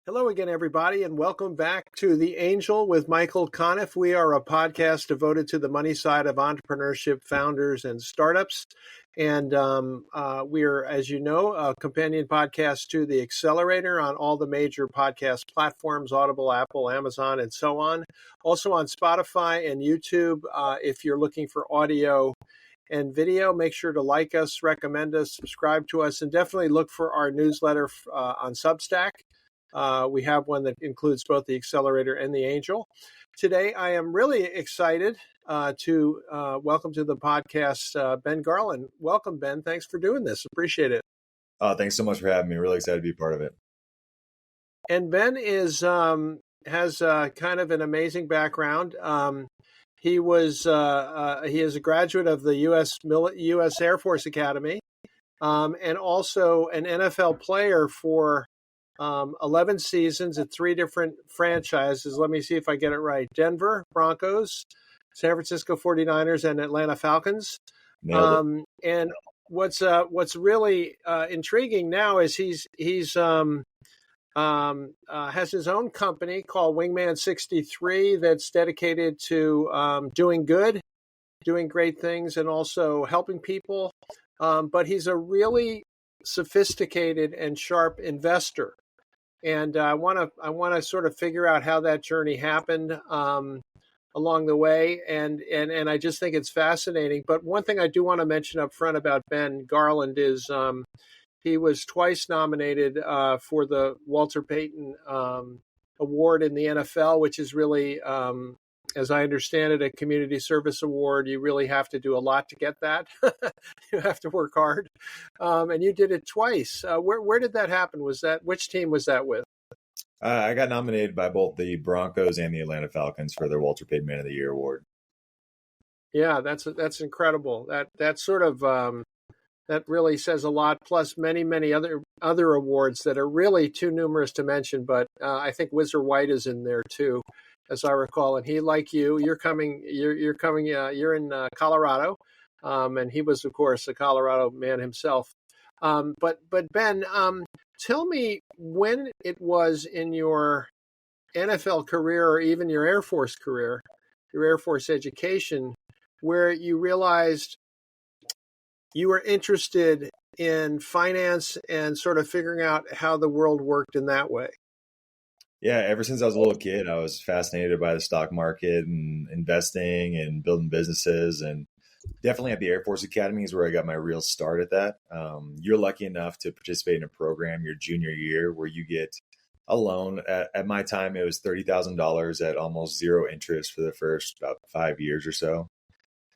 Hello again, everybody, and welcome back to The Angel with Michael Conniff. We are a podcast devoted to the money side of entrepreneurship, founders, and startups. And we're, as you know, a companion podcast to The Accelerator on all the major podcast platforms, Audible, Apple, Amazon, and so on. Also on Spotify and YouTube. If you're looking for audio and video, make sure to like us, recommend us, subscribe to us, and definitely look for our newsletter on Substack. We have one that includes both the Accelerator and the Angel. Today, I am really excited to welcome to the podcast Ben Garland. Welcome, Ben. Thanks for doing this. Appreciate it. Thanks so much for having me. Really excited to be part of it. And Ben has kind of an amazing background. He is a graduate of the U.S. Air Force Academy, and also an NFL player for 11 seasons at 3 different franchises. Let me see if I get it right. Denver Broncos, San Francisco 49ers, and Atlanta Falcons. And what's really intriguing now is he's has his own company called Wingman 63 that's dedicated to doing good, doing great things, and also helping people. But he's a really sophisticated and sharp investor. And I want to sort of figure out how that journey happened along the way, and I just think it's fascinating. But one thing I do want to mention up front about Ben Garland is he was twice nominated for the Walter Payton Award in the NFL, which is really, as I understand it, a community service award. You really have to do a lot to get that. You have to work hard. And you did it twice. Where did that happen? Which team was that with? I got nominated by both the Broncos and the Atlanta Falcons for their Walter Payton Man of the Year award. Yeah, that's incredible. That sort of that really says a lot. Plus many other awards that are really too numerous to mention. But I think Whizzer White is in there too, as I recall. And he, like you, you're in Colorado, and he was, of course, a Colorado man himself. But Ben, tell me when it was in your NFL career or even your Air Force career, your Air Force education, where you realized you were interested in finance and sort of figuring out how the world worked in that way. Yeah, ever since I was a little kid, I was fascinated by the stock market and investing and building businesses. And definitely at the Air Force Academy is where I got my real start at that. You're lucky enough to participate in a program your junior year where you get a loan. At my time, it was $30,000 at almost zero interest for the first about 5 years or so.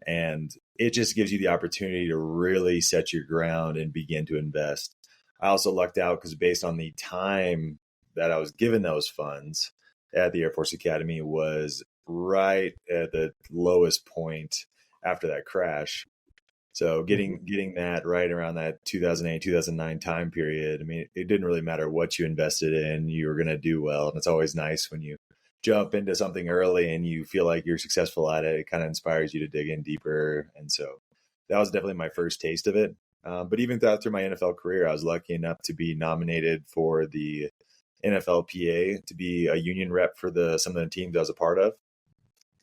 And it just gives you the opportunity to really set your ground and begin to invest. I also lucked out because based on the time that I was given those funds at the Air Force Academy was right at the lowest point after that crash. So getting that right around that 2008, 2009 time period, I mean, it didn't really matter what you invested in, you were going to do well. And it's always nice when you jump into something early and you feel like you're successful at it. It kind of inspires you to dig in deeper. And so that was definitely my first taste of it. But even through my NFL career, I was lucky enough to be nominated for the NFLPA to be a union rep for some of the teams I was a part of.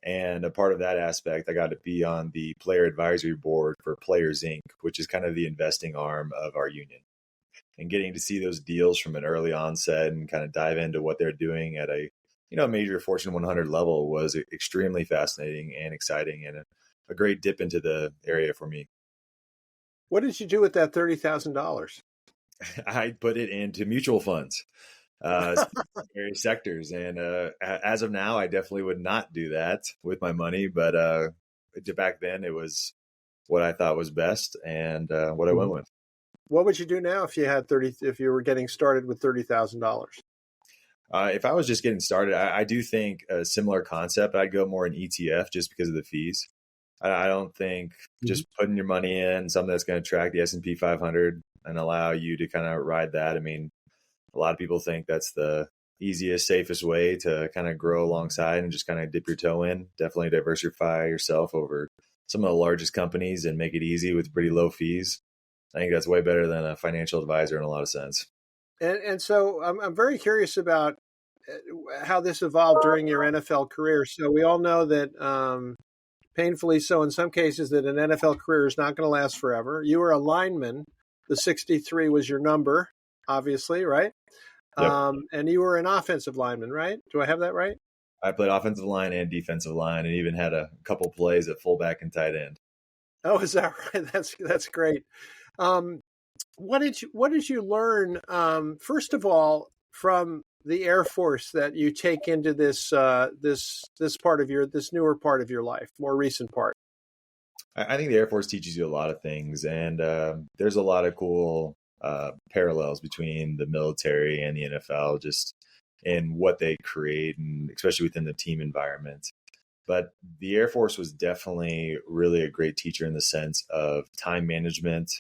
And a part of that aspect, I got to be on the player advisory board for Players Inc., which is kind of the investing arm of our union. And getting to see those deals from an early onset and kind of dive into what they're doing at a major Fortune 100 level was extremely fascinating and exciting, and a great dip into the area for me. What did you do with that $30,000? I put it into mutual funds, various sectors. And as of now, I definitely would not do that with my money. But back then, it was what I thought was best and what I went with. What would you do now if you were getting started with $30,000? If I was just getting started, I do think a similar concept. I'd go more in ETF just because of the fees. I don't think just putting your money in something that's going to track the S&P 500 and allow you to kind of ride that. I mean, a lot of people think that's the easiest, safest way to kind of grow alongside and just kind of dip your toe in. Definitely diversify yourself over some of the largest companies and make it easy with pretty low fees. I think that's way better than a financial advisor in a lot of sense. And so I'm very curious about how this evolved during your NFL career. So we all know that painfully so in some cases that an NFL career is not going to last forever. You were a lineman. The 63 was your number, obviously, right? Yep. And you were an offensive lineman, right? Do I have that right? I played offensive line and defensive line, and even had a couple plays at fullback and tight end. Oh, is that right? That's great. Um, what did you learn first of all from the Air Force that you take into this part of this newer part of your life, more recent part? I think the Air Force teaches you a lot of things, and there's a lot of cool parallels between the military and the NFL, just in what they create, and especially within the team environment. But the Air Force was definitely really a great teacher in the sense of time management,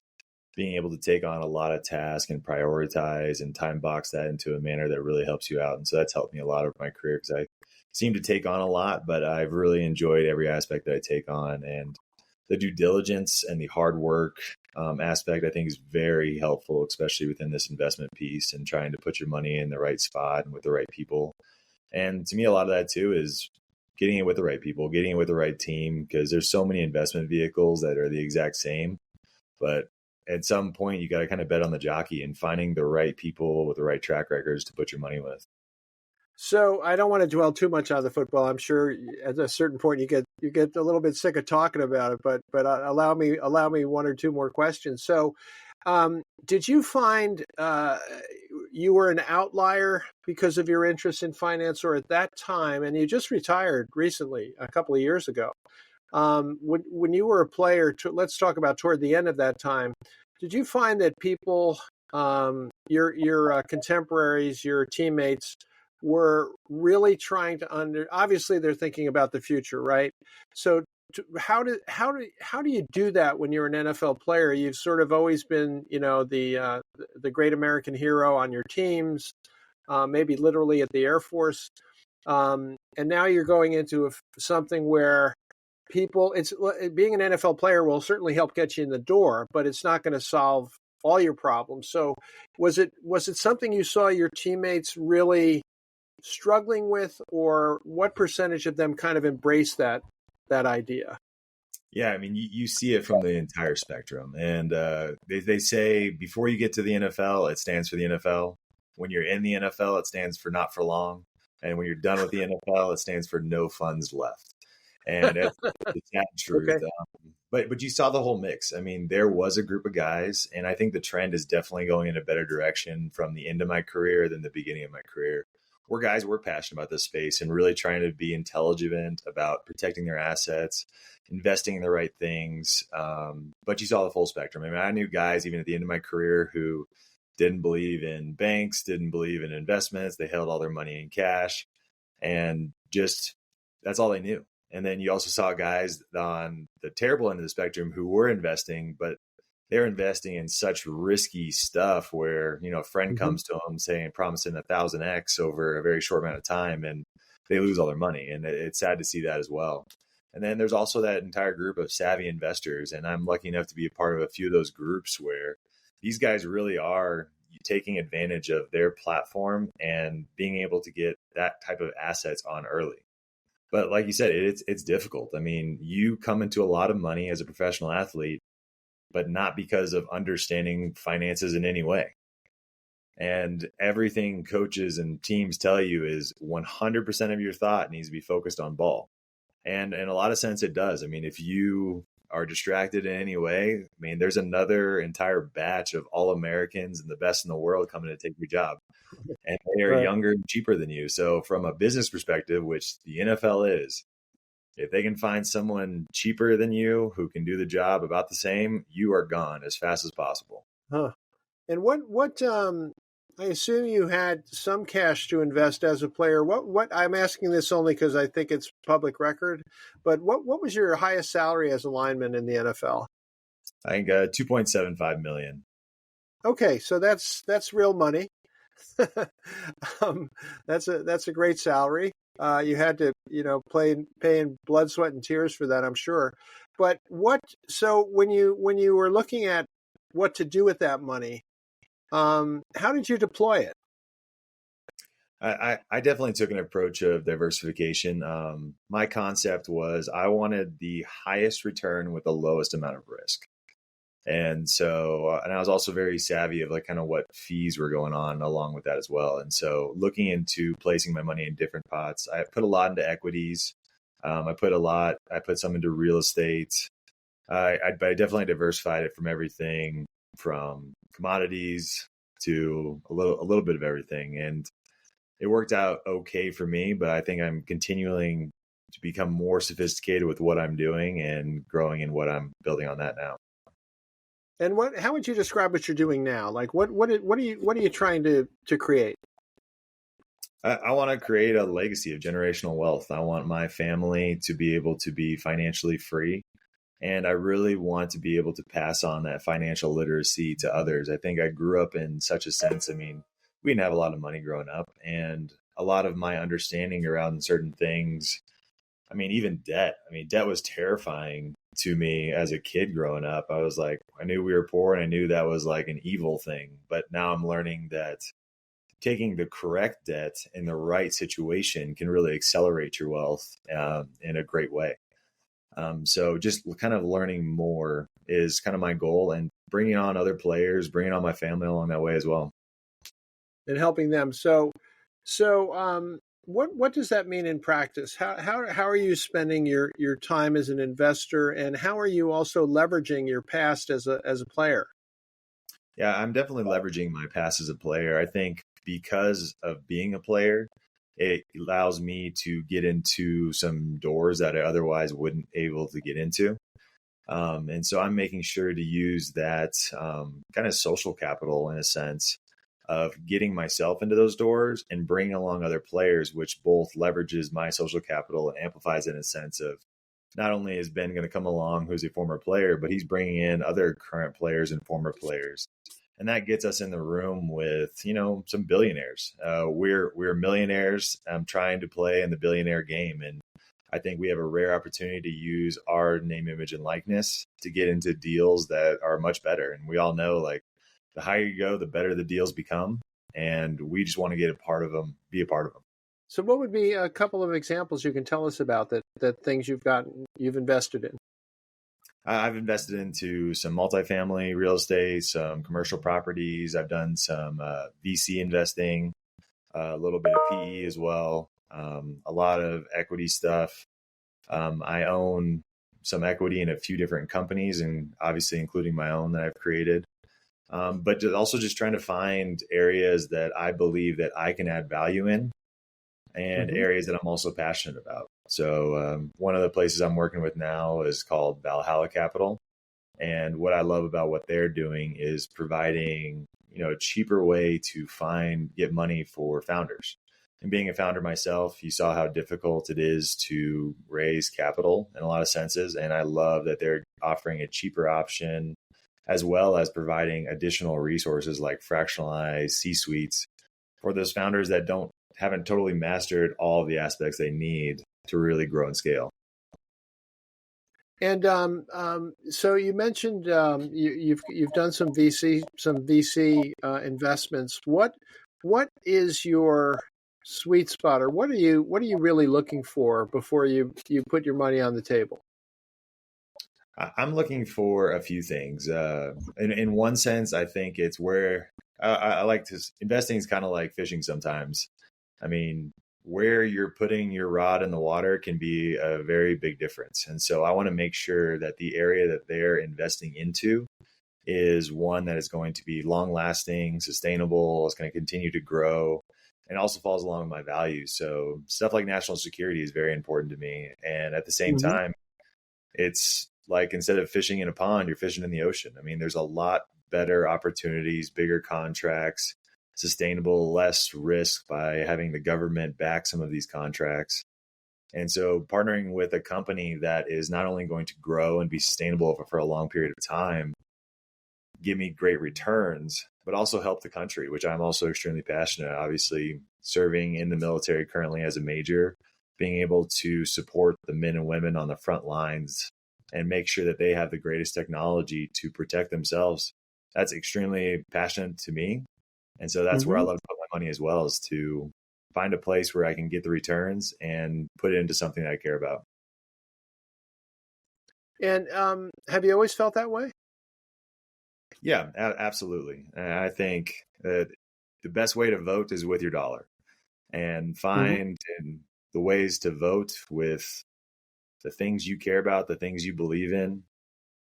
being able to take on a lot of tasks and prioritize and time box that into a manner that really helps you out. And so that's helped me a lot over my career because I seem to take on a lot, but I've really enjoyed every aspect that I take on. And the due diligence and the hard work aspect, I think, is very helpful, especially within this investment piece and trying to put your money in the right spot and with the right people. And to me, a lot of that too is getting it with the right people, getting it with the right team, because there's so many investment vehicles that are the exact same. But at some point, you got to kind of bet on the jockey and finding the right people with the right track records to put your money with. So I don't want to dwell too much on the football. I'm sure at a certain point you get a little bit sick of talking about it, but allow me one or two more questions. So, did you find you were an outlier because of your interest in finance, or at that time, and you just retired recently, a couple of years ago? When you were a player, let's talk about toward the end of that time, did you find that people, your contemporaries, your teammates, were really trying to obviously they're thinking about the future, right? So how do you do that when you're an NFL player? You've sort of always been, the great American hero on your teams, maybe literally at the Air Force, and now you're going into something where it's being an NFL player will certainly help get you in the door, but it's not going to solve all your problems. So was it something you saw your teammates really struggling with, or what percentage of them kind of embrace that idea? Yeah, I mean, you see it from the entire spectrum. And they say before you get to the NFL, it stands for the NFL. When you're in the NFL, it stands for not for long. And when you're done with the NFL, it stands for no funds left. And that's the sad truth. Okay. But you saw the whole mix. I mean, there was a group of guys, and I think the trend is definitely going in a better direction from the end of my career than the beginning of my career. Where guys were passionate about this space and really trying to be intelligent about protecting their assets, investing in the right things. But you saw the full spectrum. I mean, I knew guys even at the end of my career who didn't believe in banks, didn't believe in investments. They held all their money in cash, and just that's all they knew. And then you also saw guys on the terrible end of the spectrum who were investing, but they're investing in such risky stuff where, a friend comes to them saying, promising 1,000x over a very short amount of time, and they lose all their money. And it's sad to see that as well. And then there's also that entire group of savvy investors. And I'm lucky enough to be a part of a few of those groups where these guys really are taking advantage of their platform and being able to get that type of assets on early. But like you said, it's difficult. I mean, you come into a lot of money as a professional athlete, but not because of understanding finances in any way. And everything coaches and teams tell you is 100% of your thought needs to be focused on ball. And in a lot of sense, it does. I mean, if you are distracted in any way, I mean, there's another entire batch of all Americans and the best in the world coming to take your job. And they are Right. younger and cheaper than you. So from a business perspective, which the NFL is, if they can find someone cheaper than you who can do the job about the same, you are gone as fast as possible. Huh. And what I assume you had some cash to invest as a player. What I'm asking this only because I think it's public record, but what was your highest salary as a lineman in the NFL? I think 2.75 million. Okay, so that's real money. That's a great salary. You had to, pay in blood, sweat, and tears for that, I'm sure. But so when you were looking at what to do with that money, How did you deploy it? I definitely took an approach of diversification. My concept was I wanted the highest return with the lowest amount of risk. And so, and I was also very savvy of like kind of what fees were going on along with that as well. And so looking into placing my money in different pots, I put a lot into equities. I put some into real estate. But I definitely diversified it from everything from commodities to a little bit of everything. And it worked out okay for me, but I think I'm continuing to become more sophisticated with what I'm doing and growing in what I'm building on that now. And how would you describe what you're doing now? Like what are you trying to create? I want to create a legacy of generational wealth. I want my family to be able to be financially free. And I really want to be able to pass on that financial literacy to others. I think I grew up in such a sense. I mean, we didn't have a lot of money growing up, and a lot of my understanding around certain things, I mean, even debt. I mean, debt was terrifying to me as a kid growing up. I was like, I knew we were poor and I knew that was like an evil thing. But now I'm learning that taking the correct debt in the right situation can really accelerate your wealth in a great way. So just kind of learning more is kind of my goal, and bringing on other players, bringing on my family along that way as well. And helping them. What does that mean in practice? How are you spending your time as an investor, and how are you also leveraging your past as a player? Yeah, I'm definitely leveraging my past as a player. I think because of being a player, it allows me to get into some doors that I otherwise wouldn't able to get into. And so I'm making sure to use that kind of social capital in a sense of getting myself into those doors and bringing along other players, which both leverages my social capital and amplifies it in a sense of not only is Ben going to come along, who's a former player, but he's bringing in other current players and former players. And that gets us in the room with, some billionaires. We're millionaires. I'm trying to play in the billionaire game. And I think we have a rare opportunity to use our name, image, and likeness to get into deals that are much better. And we all know, like, the higher you go, the better the deals become. And we just want to get a part of them, be a part of them. So what would be a couple of examples you can tell us about that things you've invested in? I've invested into some multifamily real estate, some commercial properties. I've done some VC investing, a little bit of PE as well, a lot of equity stuff. I own some equity in a few different companies, and obviously including my own that I've created. But also just trying to find areas that I believe that I can add value in, and areas that I'm also passionate about. So one of the places I'm working with now is called Valhalla Capital. And what I love about what they're doing is providing, a cheaper way to get money for founders. And being a founder myself, you saw how difficult it is to raise capital in a lot of senses. And I love that they're offering a cheaper option, as well as providing additional resources like fractionalized C-suites for those founders that haven't totally mastered all of the aspects they need to really grow and scale. And so you mentioned you've done some VC investments. What is your sweet spot, or what are you really looking for before you put your money on the table? I'm looking for a few things. In one sense, I think it's where I like to investing is kind of like fishing sometimes. I mean, where you're putting your rod in the water can be a very big difference. And so I want to make sure that the area that they're investing into is one that is going to be long lasting, sustainable, it's going to continue to grow, and also falls along with my values. So stuff like national security is very important to me. And at the same time, it's like instead of fishing in a pond, you're fishing in the ocean. I mean, there's a lot better opportunities, bigger contracts, sustainable, less risk by having the government back some of these contracts. And so partnering with a company that is not only going to grow and be sustainable for a long period of time, give me great returns, but also help the country, which I'm also extremely passionate. Obviously, serving in the military currently as a major, being able to support the men and women on the front lines and make sure that they have the greatest technology to protect themselves that's extremely passionate to me. And so that's where I Mm-hmm. love to put my money as well, is to find a place where I can get the returns and put it into something that I care about. And have you always felt that way? Yeah, absolutely. And I think that the best way to vote is with your dollar, and Mm-hmm. find the ways to vote with the things you care about, the things you believe in,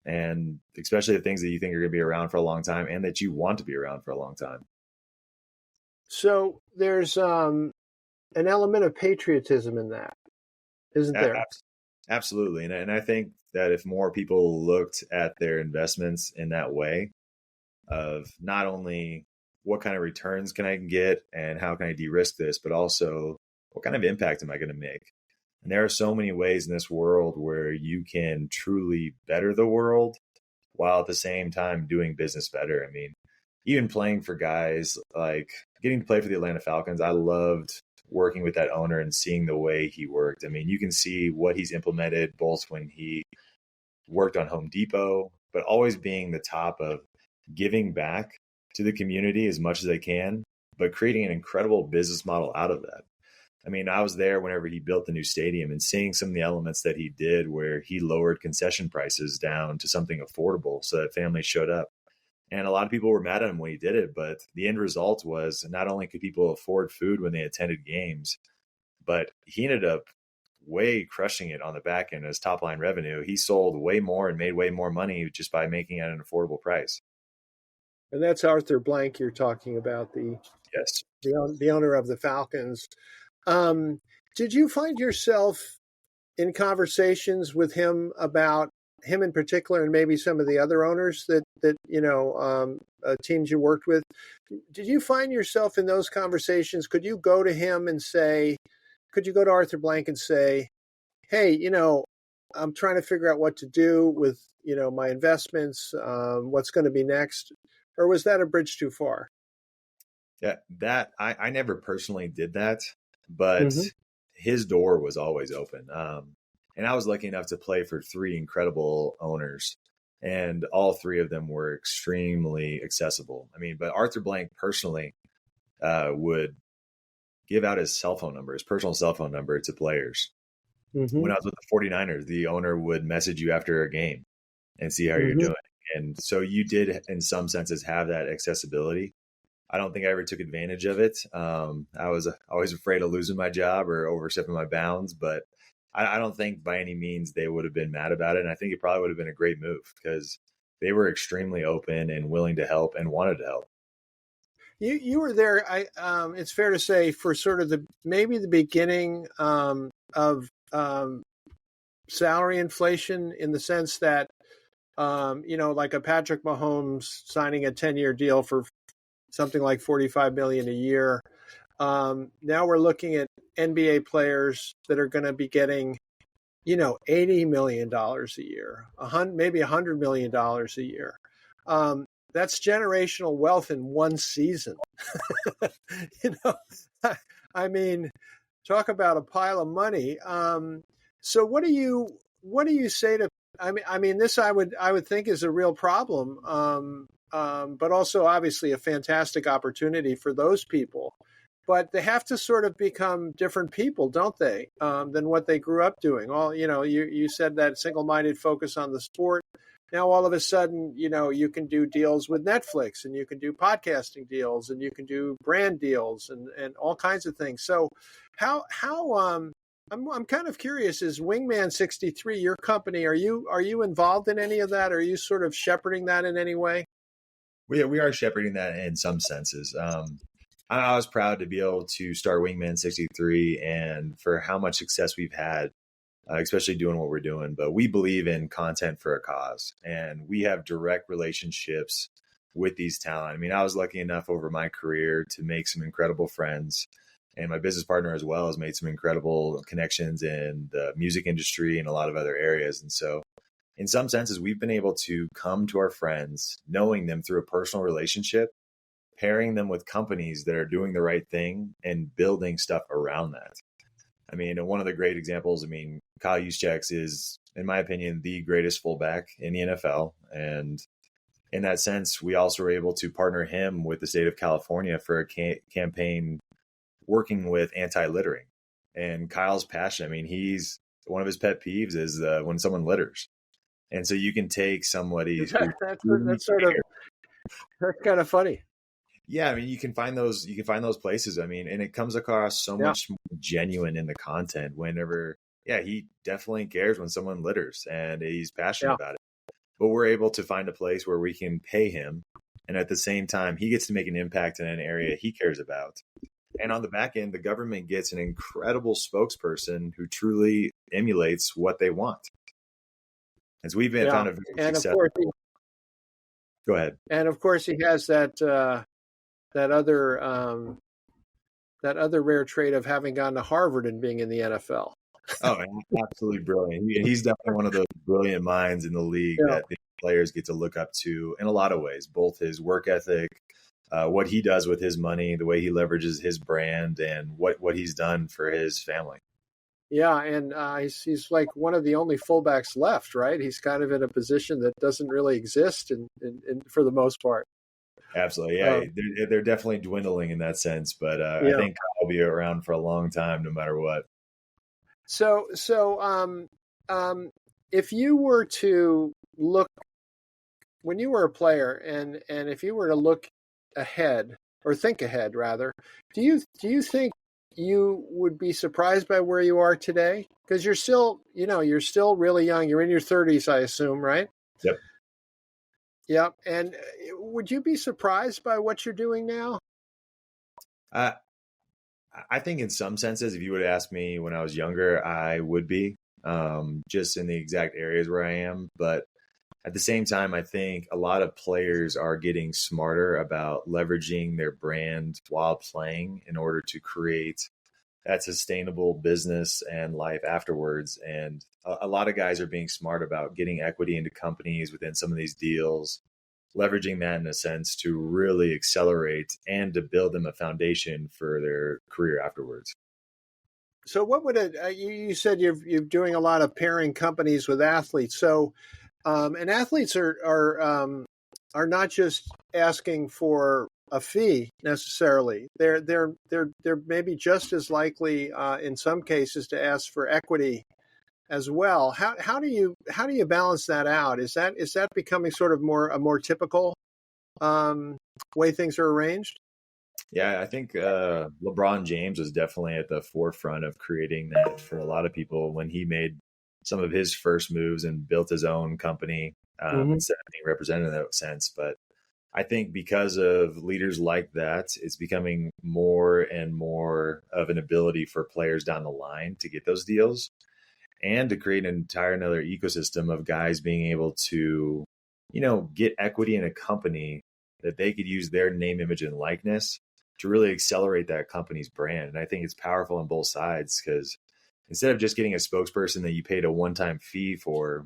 and especially the things that you think are going to be around for a long time and that you want to be around for a long time. So there's an element of patriotism in that, isn't A- there? Absolutely. And I think that if more people looked at their investments in that way, of not only what kind of returns can I get and how can I de-risk this, but also what kind of impact am I going to make? And there are so many ways in this world where you can truly better the world while at the same time doing business better. I mean, even playing for guys, like getting to play for the Atlanta Falcons, I loved working with that owner and seeing the way he worked. I mean, you can see what he's implemented both when he worked on Home Depot, but always being the top of giving back to the community as much as they can, but creating an incredible business model out of that. I mean, I was there whenever he built the new stadium and seeing some of the elements that he did where he lowered concession prices down to something affordable so that families showed up. And a lot of people were mad at him when he did it, but the end result was not only could people afford food when they attended games, but he ended up way crushing it on the back end as top line revenue. He sold way more and made way more money just by making it an affordable price. And that's Arthur Blank you're talking about, Yes. the owner of the Falcons. Um, did you find yourself in conversations with him about him in particular, and maybe some of the other owners that teams you worked with? Did you find yourself in those conversations? Could you go to him and say, could you go to Arthur Blank and say, hey, I'm trying to figure out what to do with my investments, what's going to be next, or was that a bridge too far? Yeah, that I never personally did that, but Mm-hmm. his door was always open. And I was lucky enough to play for three incredible owners, and all three of them were extremely accessible. I mean, but Arthur Blank personally would give out his cell phone number, his personal cell phone number to players. Mm-hmm. When I was with the 49ers, the owner would message you after a game and see how you're Mm-hmm. doing. And so you did, in some senses, have that accessibility. I don't think I ever took advantage of it. I was always afraid of losing my job or overstepping my bounds, but I don't think by any means they would have been mad about it. And I think it probably would have been a great move because they were extremely open and willing to help and wanted to help. You were there. It's fair to say for sort of maybe the beginning of salary inflation, in the sense that like a Patrick Mahomes signing a 10-year deal for something like 45 million a year. Now we're looking at NBA players that are going to be getting $80 million a year, maybe $100 million a year. That's generational wealth in one season. you know, I mean, talk about a pile of money. So what do you say to? I mean, this I would think is a real problem, but also obviously a fantastic opportunity for those people. But they have to sort of become different people, don't they, than what they grew up doing? You said that single-minded focus on the sport. Now all of a sudden, you can do deals with Netflix, and you can do podcasting deals, and you can do brand deals, and all kinds of things. So how I'm kind of curious, is Wingman 63 your company? Are you involved in any of that? Are you sort of shepherding that in any way? We are shepherding that in some senses. I was proud to be able to start Wingman 63 and for how much success we've had, especially doing what we're doing. But we believe in content for a cause, and we have direct relationships with these talent. I mean, I was lucky enough over my career to make some incredible friends, and my business partner as well has made some incredible connections in the music industry and a lot of other areas. And so in some senses, we've been able to come to our friends, knowing them through a personal relationship, pairing them with companies that are doing the right thing and building stuff around that. I mean, one of the great examples, Kyle Juszczyk is, in my opinion, the greatest fullback in the NFL. And in that sense, we also were able to partner him with the state of California for a campaign working with anti-littering. And Kyle's passion, I mean, he's one of his pet peeves is when someone litters. And so you can take somebody who That's sort of, that's kind of funny. yeah, I mean, you can find those places. I mean, and it comes across so much more genuine in the content whenever, yeah, he definitely cares when someone litters and he's passionate about it. But we're able to find a place where we can pay him. And at the same time, he gets to make an impact in an area he cares about. And on the back end, the government gets an incredible spokesperson who truly emulates what they want. As we've found a very successful. Go ahead. And of course, he has that other rare trait of having gone to Harvard and being in the NFL. Oh, absolutely brilliant. He's definitely one of those brilliant minds in the league that the players get to look up to in a lot of ways, both his work ethic, what he does with his money, the way he leverages his brand, and what he's done for his family. Yeah, and he's like one of the only fullbacks left, right? He's kind of in a position that doesn't really exist in for the most part. Absolutely, yeah. They're definitely dwindling in that sense, but I think I'll be around for a long time, no matter what. So, if you were to look when you were a player, and if you were to look ahead or think ahead, rather, do you think you would be surprised by where you are today? Because you're still really young. You're in your 30s, I assume, right? Yep. Yep. And would you be surprised by what you're doing now? I think in some senses, if you would ask me when I was younger, I would be just in the exact areas where I am. But at the same time, I think a lot of players are getting smarter about leveraging their brand while playing in order to create that sustainable business and life afterwards. And a lot of guys are being smart about getting equity into companies within some of these deals, leveraging that in a sense to really accelerate and to build them a foundation for their career afterwards. So what would you said you're doing a lot of pairing companies with athletes. So, and athletes are not just asking for a fee necessarily. They're maybe just as likely in some cases to ask for equity as well. How do you balance that out? Is that becoming sort of a more typical way things are arranged? Yeah, I think LeBron James was definitely at the forefront of creating that for a lot of people when he made some of his first moves and built his own company instead of being represented in that sense. But I think because of leaders like that, it's becoming more and more of an ability for players down the line to get those deals and to create an entire another ecosystem of guys being able to, get equity in a company that they could use their name, image, and likeness to really accelerate that company's brand. And I think it's powerful on both sides because instead of just getting a spokesperson that you paid a one-time fee for,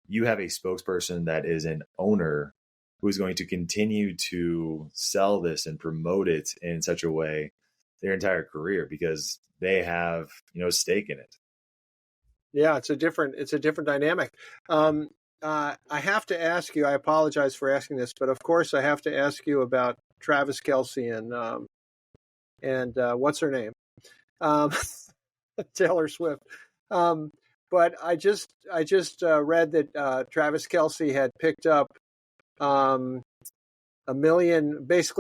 you have a spokesperson that is an owner who is going to continue to sell this and promote it in such a way their entire career because they have, a stake in it. Yeah, it's a different dynamic. I have to ask you, I apologize for asking this, but of course I have to ask you about Travis Kelce and what's her name? Taylor Swift. But I just read that Travis Kelce had picked up basically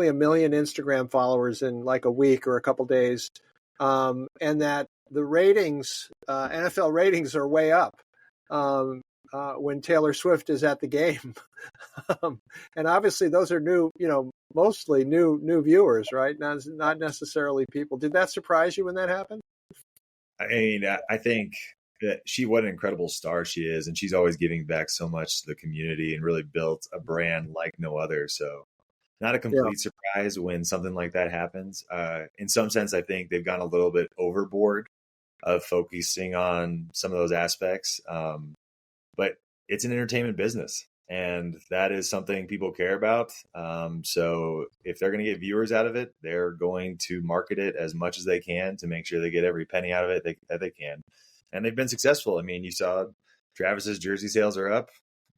a million Instagram followers in like a week or a couple days, and that the ratings, NFL ratings, are way up when Taylor Swift is at the game, and obviously those are new, mostly new viewers, right? Not necessarily people. Did that surprise you when that happened? I mean, I think that what an incredible star she is, and she's always giving back so much to the community and really built a brand like no other. So not a complete surprise when something like that happens. In some sense, I think they've gone a little bit overboard of focusing on some of those aspects. But it's an entertainment business, and that is something people care about. So if they're going to get viewers out of it, they're going to market it as much as they can to make sure they get every penny out of it that they can. And they've been successful. I mean, you saw Travis's jersey sales are up,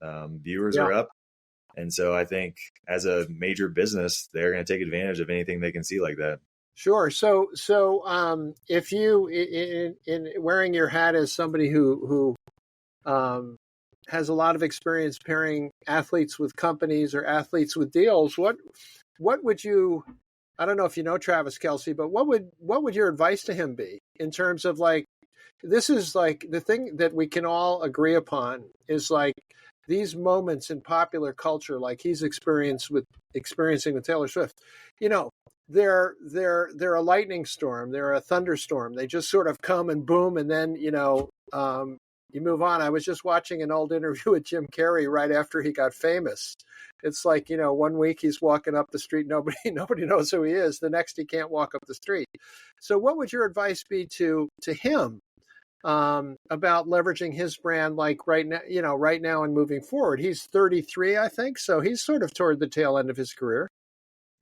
viewers are up. And so I think as a major business, they're going to take advantage of anything they can see like that. Sure. If you, in wearing your hat as somebody who has a lot of experience pairing athletes with companies or athletes with deals, what would you? I don't know if you know Travis Kelce, but what would your advice to him be in terms of like, this is like the thing that we can all agree upon is like these moments in popular culture, like he's experiencing with Taylor Swift. You know, they're a lightning storm, they're a thunderstorm. They just sort of come and boom, and then you move on. I was just watching an old interview with Jim Carrey right after he got famous. It's like, 1 week he's walking up the street, nobody knows who he is. The next he can't walk up the street. So what would your advice be to him about leveraging his brand, like right now and moving forward? He's 33, I think. So he's sort of toward the tail end of his career.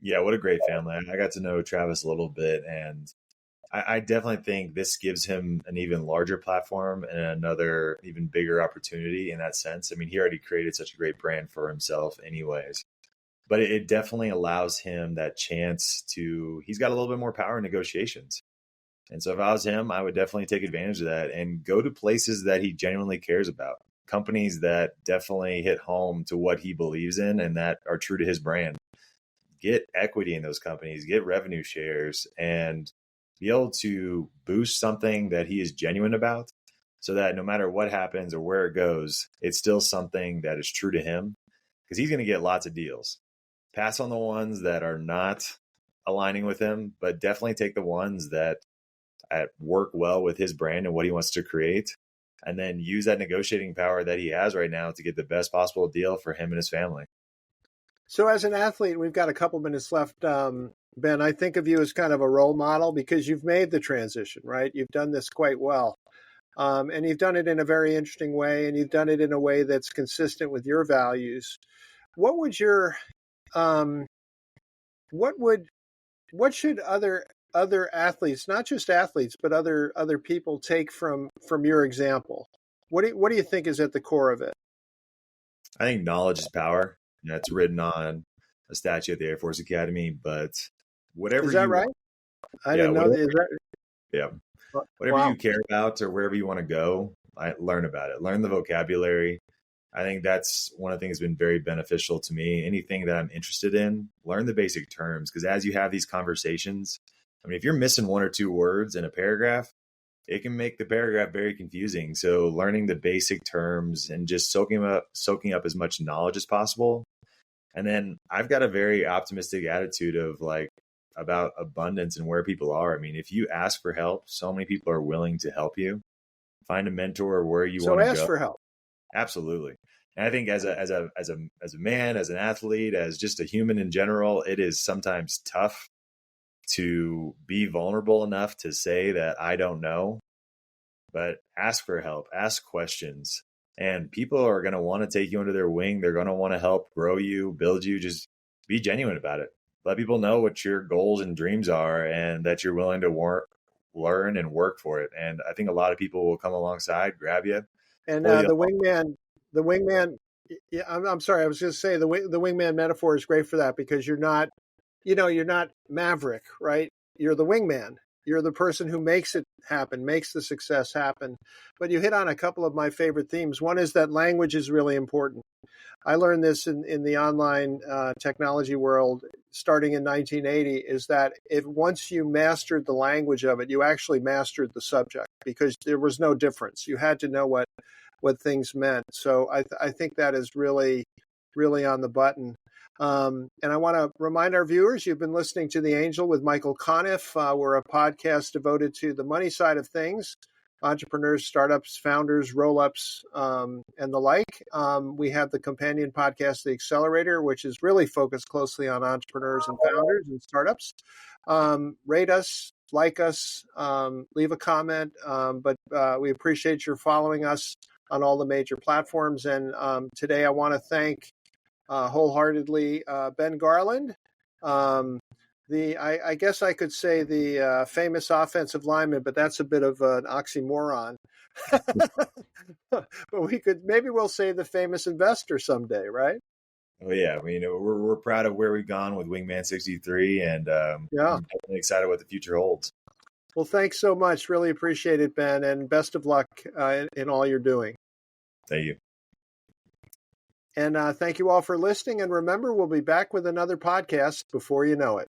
Yeah, what a great family. I got to know Travis a little bit, and I definitely think this gives him an even larger platform and another even bigger opportunity in that sense. I mean, he already created such a great brand for himself anyways, but it definitely allows him that chance he's got a little bit more power in negotiations. And so if I was him, I would definitely take advantage of that and go to places that he genuinely cares about, companies that definitely hit home to what he believes in and that are true to his brand. Get equity in those companies, get revenue shares, and be able to boost something that he is genuine about so that no matter what happens or where it goes, it's still something that is true to him, because he's going to get lots of deals. Pass on the ones that are not aligning with him, but definitely take the ones that work well with his brand and what he wants to create, and then use that negotiating power that he has right now to get the best possible deal for him and his family. So as an athlete, we've got a couple minutes left. Ben, I think of you as kind of a role model because you've made the transition, right? You've done this quite well. And you've done it in a very interesting way, and you've done it in a way that's consistent with your values. What would your, what should other athletes, not just athletes, but other people take from your example? What do you think is at the core of it? I think knowledge is power. That's written on a statue at the Air Force Academy, but whatever is that you right? want, I didn't know that. yeah, whatever Wow. you care about or wherever you want to go, learn about it. Learn the vocabulary. I think that's one of the things that's been very beneficial to me. Anything that I'm interested in, learn the basic terms, because as you have these conversations, I mean, if you're missing one or two words in a paragraph, it can make the paragraph very confusing. So learning the basic terms and just soaking up as much knowledge as possible. And then I've got a very optimistic attitude of about abundance and where people are. I mean, if you ask for help, so many people are willing to help you. Find a mentor where you want to go. So ask for help. Absolutely. And I think as a man, as an athlete, as just a human in general, it is sometimes tough to be vulnerable enough to say that I don't know, but ask for help, ask questions, and people are going to want to take you under their wing. They're going to want to help grow you, build you. Just be genuine about it. Let people know what your goals and dreams are and that you're willing to learn and work for it. And I think a lot of people will come alongside, grab you. And the wingman. Yeah, I'm sorry. I was just saying the wingman metaphor is great for that because you're not Maverick, right? You're the wingman. You're the person who makes it happen, makes the success happen. But you hit on a couple of my favorite themes. One is that language is really important. I learned this in the online technology world starting in 1980, is that if once you mastered the language of it, you actually mastered the subject because there was no difference. You had to know what things meant. So I think that is really, really on the button. And I want to remind our viewers, you've been listening to The Angel with Michael Conniff. We're a podcast devoted to the money side of things, entrepreneurs, startups, founders, roll-ups, and the like. We have the companion podcast, The Accelerator, which is really focused closely on entrepreneurs and founders and startups. Rate us, like us, leave a comment. But we appreciate your following us on all the major platforms. And today I want to thank wholeheartedly Ben Garland, I guess I could say the famous offensive lineman, but that's a bit of an oxymoron. But we'll say the famous investor someday, right? Oh yeah, I mean we're proud of where we've gone with Wingman 63, and Yeah. I'm definitely excited what the future holds. Well, thanks so much. Really appreciate it, Ben, and best of luck in all you're doing. Thank you. And thank you all for listening. And remember, we'll be back with another podcast before you know it.